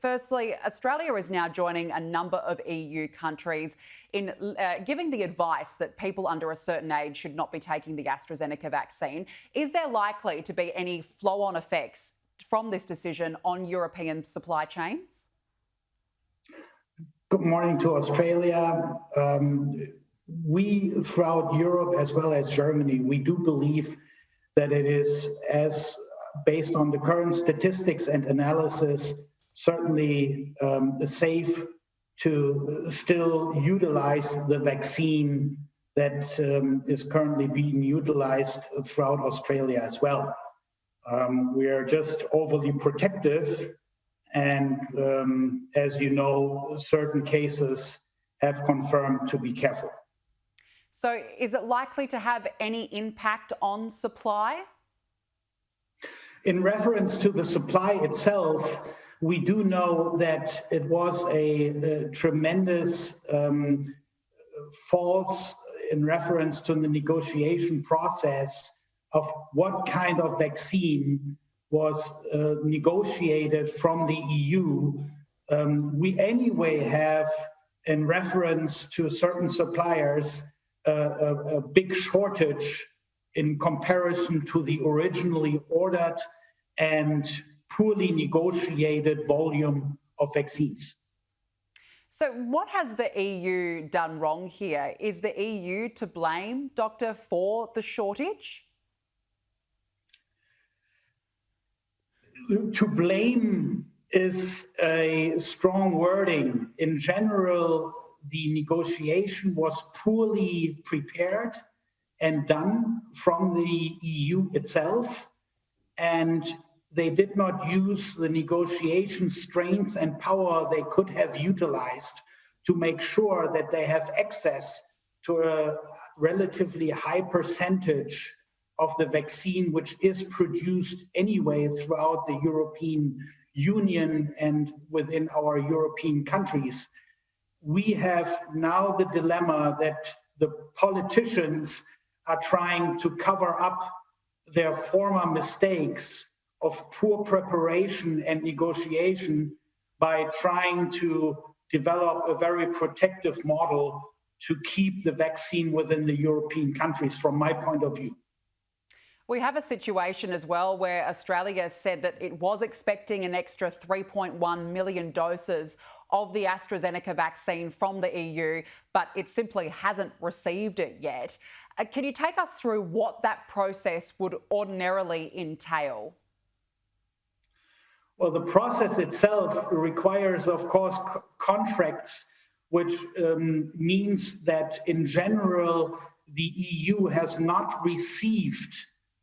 Firstly, Australia is now joining a number of EU countries in giving the advice that people under a certain age should not be taking the AstraZeneca vaccine. Is there likely to be any flow-on effects from this decision on European supply chains? Good morning to Australia. We, throughout Europe as well as Germany, we do believe that it is, as based on the current statistics and analysis, certainly safe to still utilize the vaccine that is currently being utilized throughout Australia as well. We are just overly protective, and as you know, certain cases have confirmed to be careful. So is it likely to have any impact on supply? In reference to the supply itself, we do know that it was a tremendous false in reference to the negotiation process of what kind of vaccine was negotiated from the EU. We anyway have, in reference to certain suppliers, a big shortage in comparison to the originally ordered and poorly negotiated volume of vaccines. So what has the EU done wrong here? Is the EU to blame, Doctor, for the shortage? To blame is a strong wording. In general, the negotiation was poorly prepared and done from the EU itself, and they did not use the negotiation strength and power they could have utilized to make sure that they have access to a relatively high percentage of the vaccine, which is produced anyway throughout the European Union and within our European countries. We have now the dilemma that the politicians are trying to cover up their former mistakes of poor preparation and negotiation by trying to develop a very protective model to keep the vaccine within the European countries, from my point of view. We have a situation as well where Australia said that it was expecting an extra 3.1 million doses of the AstraZeneca vaccine from the EU, but it simply hasn't received it yet. Can you take us through what that process would ordinarily entail? Well, the process itself requires, of course, contracts, which means that in general, the EU has not received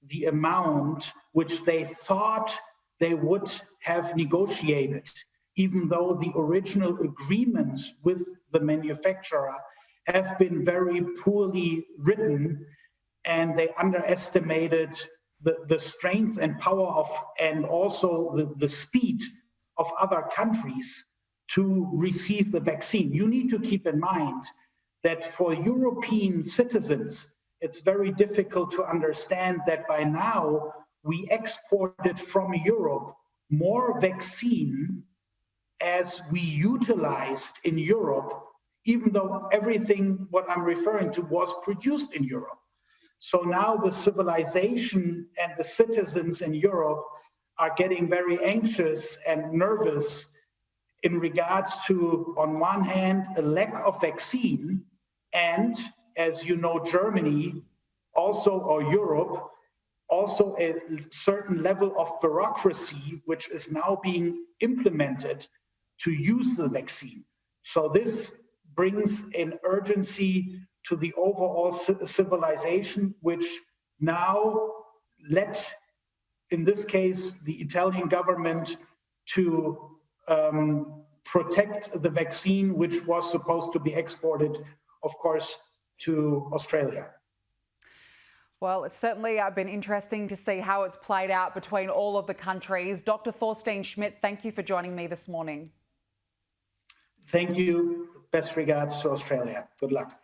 the amount which they thought they would have negotiated, even though the original agreements with the manufacturer have been very poorly written, and they underestimated the strength and power of, and also the speed of other countries to receive the vaccine. You need to keep in mind that for European citizens, it's very difficult to understand that by now we exported from Europe more vaccine as we utilized in Europe, even though everything what I'm referring to was produced in Europe. So now the civilization and the citizens in Europe are getting very anxious and nervous in regards to, on one hand, a lack of vaccine, and as you know, Germany also, or Europe, also a certain level of bureaucracy, which is now being implemented to use the vaccine. So this brings an urgency to the overall civilization, which now led, in this case, the Italian government to protect the vaccine, which was supposed to be exported, of course, to Australia. Well, it's certainly been interesting to see how it's played out between all of the countries. Dr. Thorsten Schmidt, thank you for joining me this morning. Thank you. Best regards to Australia. Good luck.